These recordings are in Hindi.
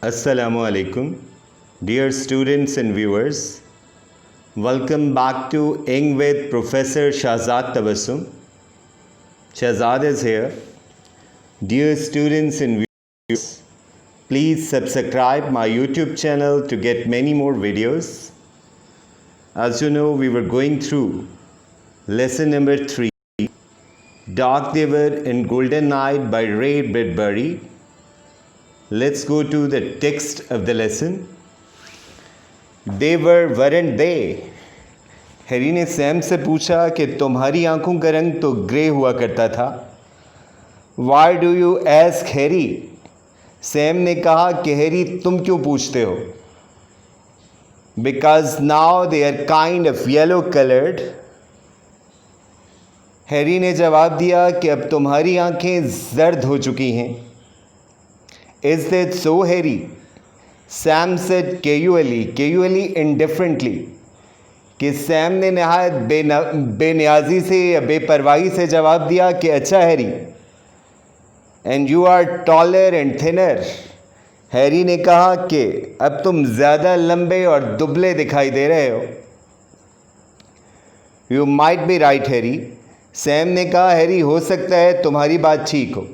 Assalamu alaikum, dear students and viewers. Welcome back to Ing with Professor Shahzad Tabassum. Shahzad is here. Dear students and viewers, please subscribe my YouTube channel to get many more videos. As you know, we were going through lesson number 3, Dark Devar and Golden Night by Ray Bradbury. Let's go to the text of the lesson. They weren't they? Harry ने सैम से पूछा कि तुम्हारी आंखों का रंग तो ग्रे हुआ करता था. Why do you ask Harry? Sam ने कहा कि हैरी तुम क्यों पूछते हो? Because now they are kind of yellow colored. Harry ने जवाब दिया कि अब तुम्हारी आंखें जर्द हो चुकी हैं. Is that so, Harry? Sam said casually indifferently. कि सैम ने नहायत बेनियाजी से या बेपरवाही से जवाब दिया कि अच्छा Harry. And you are taller and thinner. Harry ने कहा कि अब तुम ज़्यादा लंबे और दुबले दिखाई दे रहे हो. You might be right, Harry. Sam ने कहा हैरी हो सकता है तुम्हारी बात ठीक हो.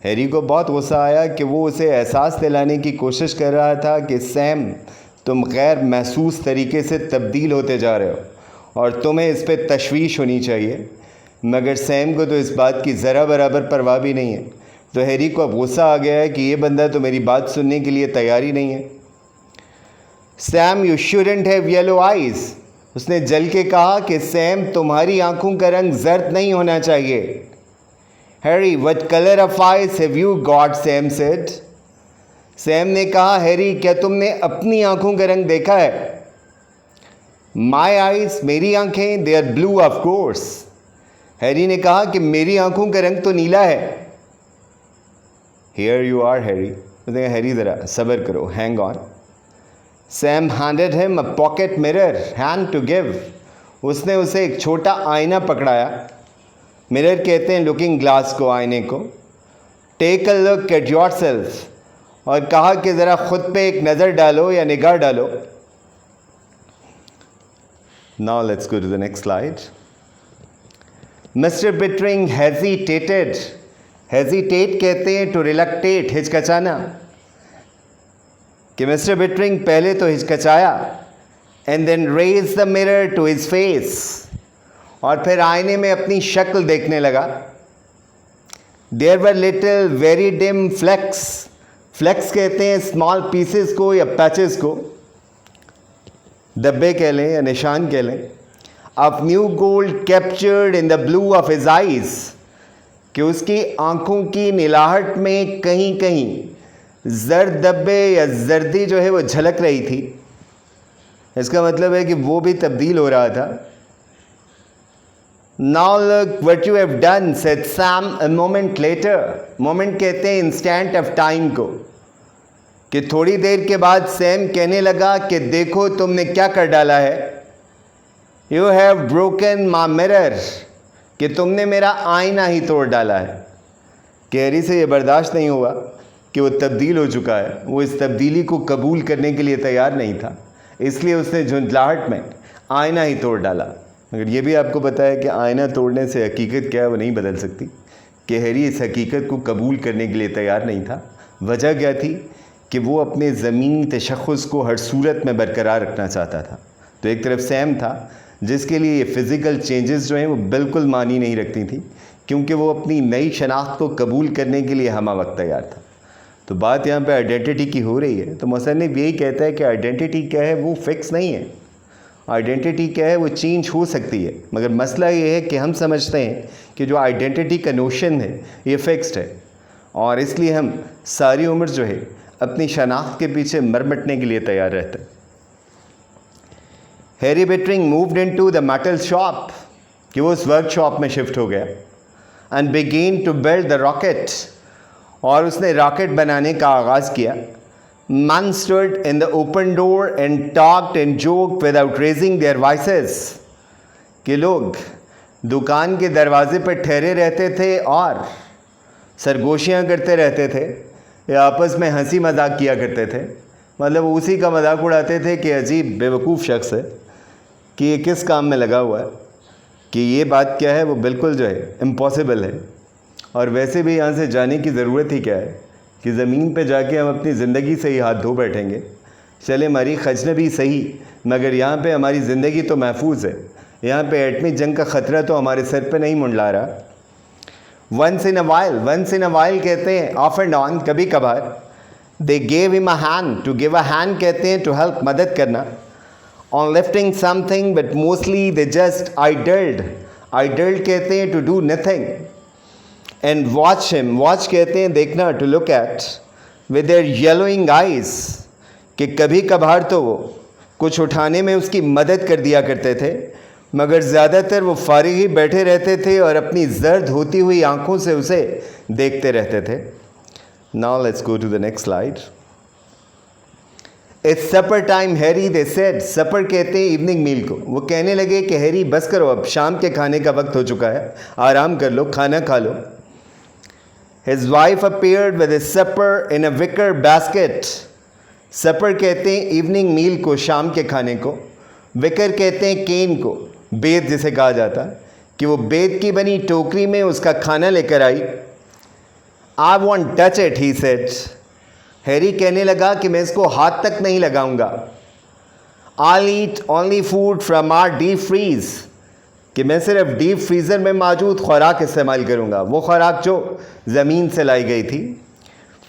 हैरी को बहुत गुस्सा आया कि वो उसे एहसास दिलाने की कोशिश कर रहा था कि सैम तुम गैर महसूस तरीके से तब्दील होते जा रहे हो और तुम्हें इस पर तशवीश होनी चाहिए. मगर सैम को तो इस बात की ज़रा बराबर परवाह भी नहीं है. तो हैरी को अब गुस्सा आ गया है कि ये बंदा तो मेरी बात सुनने के लिए तैयार ही नहीं है. Sam you shouldn't have yellow eyes. उसने जल के कहा कि सैम तुम्हारी आंखों का रंग जर्द नहीं होना चाहिए. Harry what color of eyes have you got? Sam said. Sam ने कहा हैरी क्या तुमने अपनी आंखों का रंग देखा है? My eyes, मेरी आंखें, they are blue of course. Harry ने कहा कि मेरी आंखों का रंग तो नीला है. Here you are, Harry. Harry ज़रा सब्र करो, hang on. Sam handed him a pocket mirror, hand to give. उसने उसे एक छोटा आईना पकड़ाया. मिरर कहते हैं लुकिंग ग्लास को, आईने को. Take a look at yourself. और कहा कि ज़रा खुद पे एक नज़र डालो या निगाह डालो. Now let's go to the next slide. Mister Bittering hesitated. Hesitate कहते हैं टू रिलक्टेट, हिचकचाना. कि मिस्टर बिटरिंग पहले तो हिचकचाया. And then raise the mirror to his face. और फिर आईने में अपनी शक्ल देखने लगा. There were little very dim flecks. Flecks कहते हैं स्मॉल पीसेस को या पैचेस को, धब्बे कह लें या निशान कह लें. Of new gold captured in the blue of his eyes. कि उसकी आंखों की नीलाहट में कहीं कहीं जर्द धब्बे या जर्दी जो है वो झलक रही थी. इसका मतलब है कि वो भी तब्दील हो रहा था. Now look what you have done, said Sam a moment later. Moment कहते हैं इंस्टेंट ऑफ टाइम को. कि थोड़ी देर के बाद सैम कहने लगा कि देखो तुमने क्या कर डाला है. You have broken my mirror. कि तुमने मेरा आईना ही तोड़ डाला है. हैरी से ये बर्दाश्त नहीं हुआ कि वो तब्दील हो चुका है. वो इस तब्दीली को कबूल करने के लिए तैयार नहीं था, इसलिए उसने झुंझलाहट में आईना ही तोड़ डाला. मगर ये भी आपको पता है कि आईना तोड़ने से हकीकत क्या है वो नहीं बदल सकती. कि हैरी इस हकीकत को कबूल करने के लिए तैयार नहीं था. वजह क्या थी कि वो अपने ज़मीनी तशख़्ख़ुस को हर सूरत में बरकरार रखना चाहता था. तो एक तरफ सैम था जिसके लिए ये फ़िज़िकल चेंजेस जो हैं वो बिल्कुल मानी नहीं रखती थी, क्योंकि वो अपनी नई शनाख्त को कबूल करने के लिए हमा वक्त तैयार था. तो बात यहाँ पर आइडेंटिटी की हो रही है. तो मुसन्निफ़ यही कहता है कि आइडेंटिटी क्या है वो फ़िक्स नहीं है. आइडेंटिटी क्या है वो चेंज हो सकती है. मगर मसला ये है कि हम समझते हैं कि जो आइडेंटिटी का नोशन है ये फ़िक्स्ड है, और इसलिए हम सारी उम्र जो है अपनी शनाख्त के पीछे मरमटने के लिए तैयार रहते हैं. Harry Bittering moved into the metal shop. कि वो उस वर्कशॉप में शिफ्ट हो गया. And began to build the rocket. और उसने रॉकेट बनाने का आगाज़ किया. Men stood in the open door and talked and joked without raising their voices. कि लोग दुकान के दरवाजे पर ठहरे रहते थे और सरगोशियाँ करते रहते थे ये आपस में हंसी मजाक किया करते थे, मतलब उसी का मजाक उड़ाते थे कि अजीब बेवकूफ़ शख्स है कि ये किस काम में लगा हुआ है, कि ये बात क्या है वो बिल्कुल जो है इम्पॉसिबल है। और वैसे भी यहाँ से जाने की ज़रूरत ही क्या है कि ज़मीन पे जाके हम अपनी ज़िंदगी से ही हाथ धो बैठेंगे। चले मरीख अजनबी सही, मगर यहाँ पे हमारी ज़िंदगी तो महफूज है। यहाँ पे एटमी जंग का ख़तरा तो हमारे सर पे नहीं मुंडला रहा। वंस इन अ वाइल कहते हैं ऑफ एंड ऑन, कभी कभार। They gave him a hand, to give a hand कहते हैं टू हेल्प, मदद करना। On lifting something but mostly they just idled कहते हैं to do nothing. And watch him, watch कहते हैं देखना, to look at, with their yellowing eyes, कि कभी कभार तो वो कुछ उठाने में उसकी मदद कर दिया करते थे, मगर ज़्यादातर वो फारिग ही बैठे रहते थे और अपनी जर्द होती हुई आंखों से उसे देखते रहते थे। Now let's go to the next slide. It's supper time Harry, they said, supper कहते हैं इवनिंग मील को। वो कहने लगे कि हैरी बस करो, अब शाम के खाने का वक्त हो चुका है, आराम कर लो, खाना खा लो। His wife appeared with his supper in a wicker basket. सपर कहते हैं इवनिंग मील को, शाम के खाने को। विकर कहते हैं केन को, बेद जिसे कहा जाता, कि वो बेद की बनी टोकरी में उसका खाना लेकर आई। I won't touch it, he said. Harry कहने लगा कि मैं इसको हाथ तक नहीं लगाऊंगा। I'll eat only food from our deep freeze, कि मैं सिर्फ डीप फ्रीज़र में मौजूद खुराक इस्तेमाल करूंगा, वो खुराक जो ज़मीन से लाई गई थी।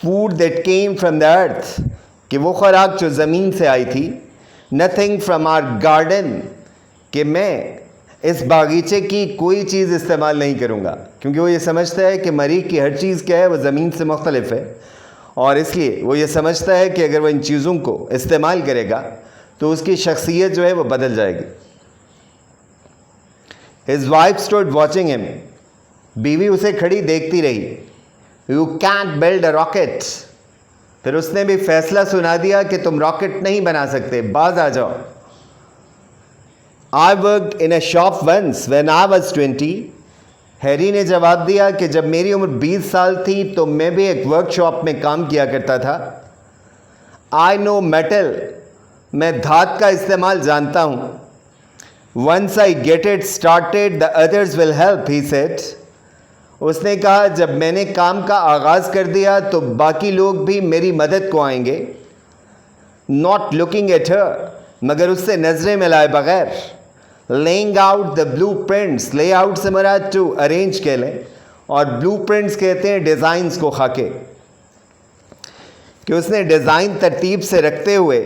Food that came from the earth, कि वो खुराक जो ज़मीन से आई थी। नथिंग फ्रॉम आर गार्डन, कि मैं इस बागीचे की कोई चीज़ इस्तेमाल नहीं करूँगा, क्योंकि वो ये समझता है कि मरीख की हर चीज़ क्या है, वो ज़मीन से मुख्तलिफ है, और इसलिए वो ये समझता है कि अगर वह इन चीज़ों को इस्तेमाल करेगा तो उसकी शख्सियत जो है वो बदल जाएगी। His wife stood watching him, बीवी उसे खड़ी देखती रही। You can't build a rocket, फिर उसने भी फैसला सुना दिया कि तुम रॉकेट नहीं बना सकते, बाज आ जाओ। I worked in a shop once when I was 20, Harry ने जवाब दिया कि जब मेरी उम्र 20 साल थी तो मैं भी एक वर्कशॉप में काम किया करता था। I know metal, मैं धात का इस्तेमाल जानता हूँ। Once I get it started, the others will help, he said. उसने कहा जब मैंने काम का आगाज़ कर दिया तो बाकी लोग भी मेरी मदद को आएंगे। Not looking at her, मगर उससे नज़रें मिलाए बगैर। Laying out the blueprints, layout से मराद to arrange कह लें, और blueprints कहते हैं डिज़ाइंस को, खाके, कि उसने डिज़ाइन तरतीब से रखते हुए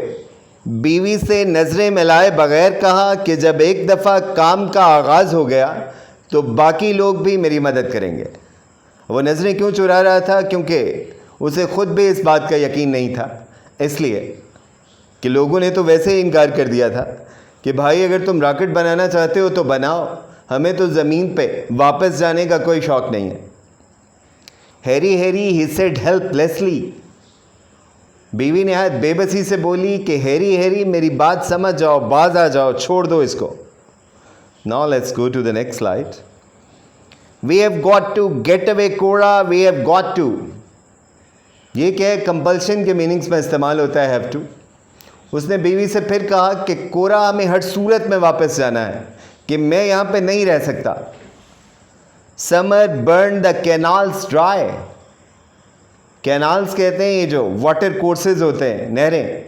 बीवी से नज़रें मिलाए बगैर कहा कि जब एक दफ़ा काम का आगाज़ हो गया तो बाकी लोग भी मेरी मदद करेंगे। वो नज़रें क्यों चुरा रहा था? क्योंकि उसे ख़ुद भी इस बात का यकीन नहीं था, इसलिए कि लोगों ने तो वैसे ही इनकार कर दिया था कि भाई अगर तुम रॉकेट बनाना चाहते हो तो बनाओ, हमें तो ज़मीन पे वापस जाने का कोई शौक़ नहीं है। Harry Harry, he said helplessly, बीवी नहायत बेबसी से बोली कि हैरी हैरी मेरी बात समझ जाओ, बाज आ जाओ, छोड़ दो इसको। Now let's go to the next slide. We have got to get away Cora, we have got to, ये क्या है? कंपल्शन के मीनिंग्स में इस्तेमाल होता है हैव टू। उसने बीवी से फिर कहा कि कोरा हमें हर सूरत में वापस जाना है, कि मैं यहाँ पे नहीं रह सकता। Summer burn the canals dry, canals कहते हैं ये जो वाटर कोर्सेज होते हैं, नहरें,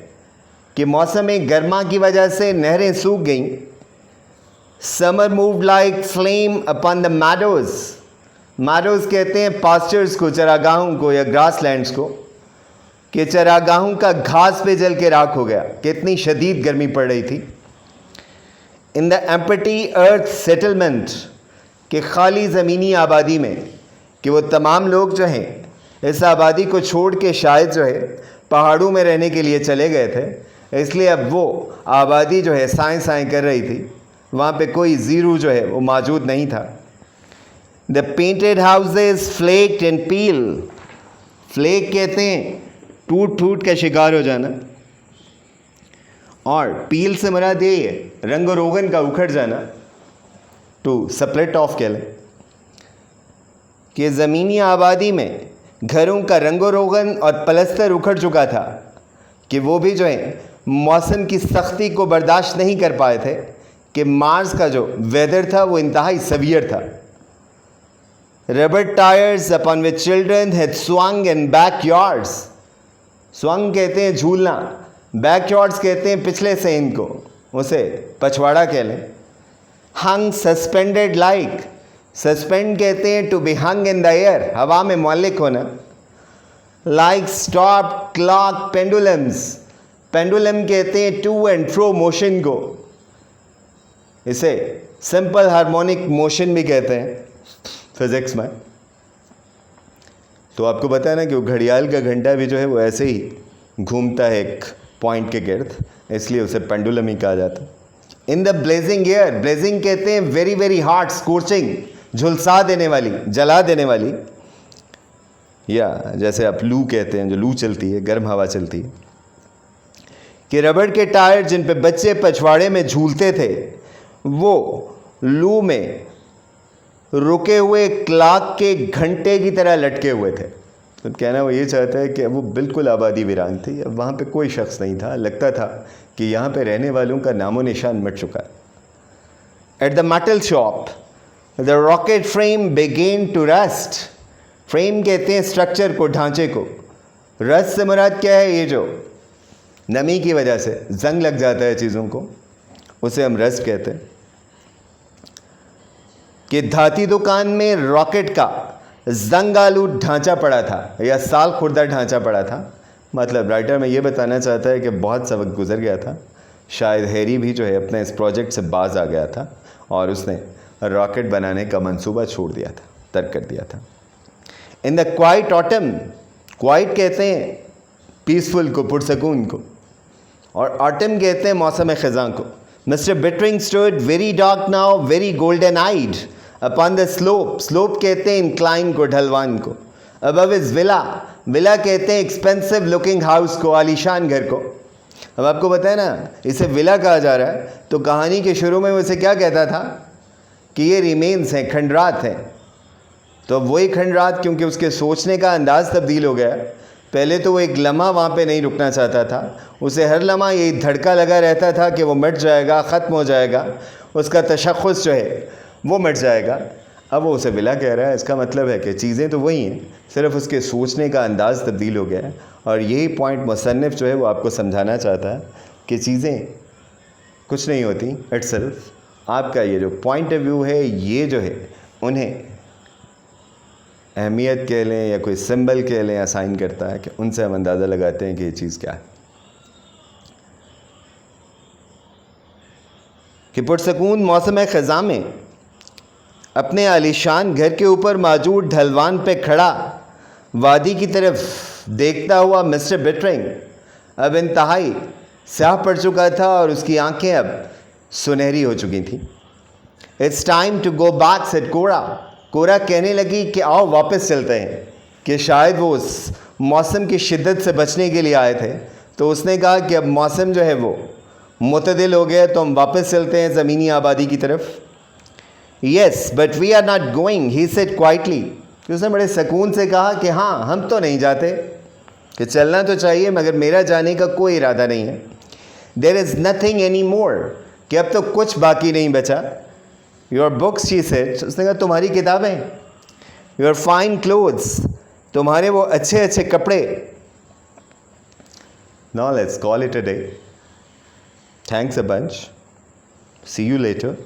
कि मौसम गर्मा की वजह से नहरें सूख गईं। Summer move like flame upon the meadows, meadows कहते हैं पास्चर्स को, चरागाहों को या ग्रासलैंड्स को, कि चरागाहों का घास पे जल के राख हो गया, कितनी शदीद गर्मी पड़ रही थी। In the empty earth settlement, कि खाली ज़मीनी आबादी में, कि वो तमाम लोग जो हैं इस आबादी को छोड़ के शायद जो है पहाड़ों में रहने के लिए चले गए थे, इसलिए अब वो आबादी जो है साएं साएं कर रही थी, वहाँ पे कोई ज़ीरो जो है वो मौजूद नहीं था। The painted houses flaked and peel, flake कहते हैं टूट फूट का शिकार हो जाना, और पील से मराद ये है रंग रोगन का उखड़ जाना, टू स्प्लिट ऑफ कह लें, कि ज़मीनी आबादी में घरों का रंगो रोगन और पलस्तर उखड़ चुका था कि वो भी जो है मौसम की सख्ती को बर्दाश्त नहीं कर पाए थे कि मार्स का जो वेदर था वो इंतहाई सवियर था। Rubber tyres upon which children had swung in backyards, swung कहते हैं झूलना, बैकयार्ड्स कहते हैं पिछले से इनको, उसे पछवाड़ा कह लें। हंग सस्पेंडेड लाइक, सस्पेंड कहते हैं to be hung in the air, हवा में मुअल्लिक होना। Like stop clock pendulums, pendulum कहते हैं टू एंड फ्रो मोशन को, इसे सिंपल हार्मोनिक मोशन भी कहते हैं फिजिक्स में। तो आपको पता है ना कि वो घड़ियाल का घंटा भी जो है वो ऐसे ही घूमता है एक पॉइंट के गिर्द, इसलिए उसे पेंडुलम ही कहा जाता है। In the blazing air, blazing कहते हैं वेरी वेरी हॉट, स्कोर्चिंग, झुलसा देने वाली, जला देने वाली, या जैसे आप लू कहते हैं, जो लू चलती है, गर्म हवा चलती है। कि रबड़ के टायर जिन पे बच्चे पछवाड़े में झूलते थे वो लू में रुके हुए क्लॉक के घंटे की तरह लटके हुए थे। तो कहना वो ये चाहता है कि वो बिल्कुल आबादी वीरान थी, अब वहाँ पे कोई शख्स नहीं था, लगता था कि यहाँ पे रहने वालों का नामो निशान मिट चुका है। At the metal shop the rocket frame began to rust, frame कहते हैं स्ट्रक्चर को, ढांचे को। रस्ट से मुराद क्या है? ये जो नमी की वजह से जंग लग जाता है चीज़ों को, उसे हम रस्ट कहते हैं। कि धाती दुकान में रॉकेट का जंग आलू ढांचा पड़ा था या साल खुर्दा ढांचा पड़ा था। मतलब राइटर में ये बताना चाहता है कि बहुत सा वक्त गुजर गया था, शायद हैरी भी जो है अपने इस प्रोजेक्ट से बाज आ गया था और उसने रॉकेट बनाने का मंसूबा छोड़ दिया था, तर्क कर दिया था। In the quite autumn, quite कहते हैं पीसफुल को, पुरसकून को, और ऑटम कहते हैं मौसम ख़ज़ां को। Mister Bittering stood very dark now, very golden eyed upon the slope, slope कहते हैं इंक्लाइन को, ढलवान को। अबव इज विला, विला कहते हैं एक्सपेंसिव लुकिंग हाउस को, आलीशान घर को। अब आपको पता है ना इसे विला कहा जा रहा है, तो कहानी के शुरू में वो इसे क्या कहता था कि ये रिमेन्स हैं, खंडरात हैं। तो वही खंडरात, क्योंकि उसके सोचने का अंदाज़ तब्दील हो गया। पहले तो वो एक लम्हा वहाँ पे नहीं रुकना चाहता था, उसे हर लम्हा यही धड़का लगा रहता था कि वो मिट जाएगा, ख़त्म हो जाएगा, उसका तशख़्ख़ुस जो है वो मिट जाएगा। अब वो उसे विला कह रहा है, इसका मतलब है कि चीज़ें तो वही हैं, सिर्फ उसके सोचने का अंदाज़ तब्दील हो गया है। और यही पॉइंट मुसन्निफ़ जो है वो आपको समझाना चाहता है कि चीज़ें कुछ नहीं होती, इट्सेल्फ आपका ये जो पॉइंट ऑफ व्यू है, ये जो है उन्हें अहमियत कह लें या कोई सिंबल कह लें, असाइन करता है कि उनसे हम अंदाज़ा लगाते हैं कि ये चीज़ क्या है। कि पुरसकून मौसम ख़ज़ां में अपने आलीशान घर के ऊपर मौजूद ढलवान पे खड़ा वादी की तरफ देखता हुआ मिस्टर बिटरिंग अब इंतहाई स्याह पड़ चुका था और उसकी आंखें अब सुनहरी हो चुकी थी। It's time to go back said Cora, Cora कहने लगी कि आओ वापस चलते हैं, कि शायद वो उस मौसम की शिद्दत से बचने के लिए आए थे। तो उसने कहा कि अब मौसम जो है वो मुतदिल हो गया, तो हम वापस चलते हैं ज़मीनी आबादी की तरफ। Yes but we are not going, he said quietly, उसने बड़े सुकून से कहा कि हाँ हम तो नहीं जाते, कि चलना तो चाहिए मगर मेरा जाने का कोई इरादा नहीं है। There is nothing any more, कि अब तो कुछ बाकी नहीं बचा। योर बुक्स, शी सेड, उसने कहा तुम्हारी किताबें, योर फाइन क्लोथ्स, तुम्हारे वो अच्छे अच्छे कपड़े। Now let's call it a day. Thanks a bunch, see you later,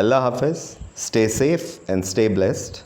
Allah Hafiz, stay safe and stay blessed.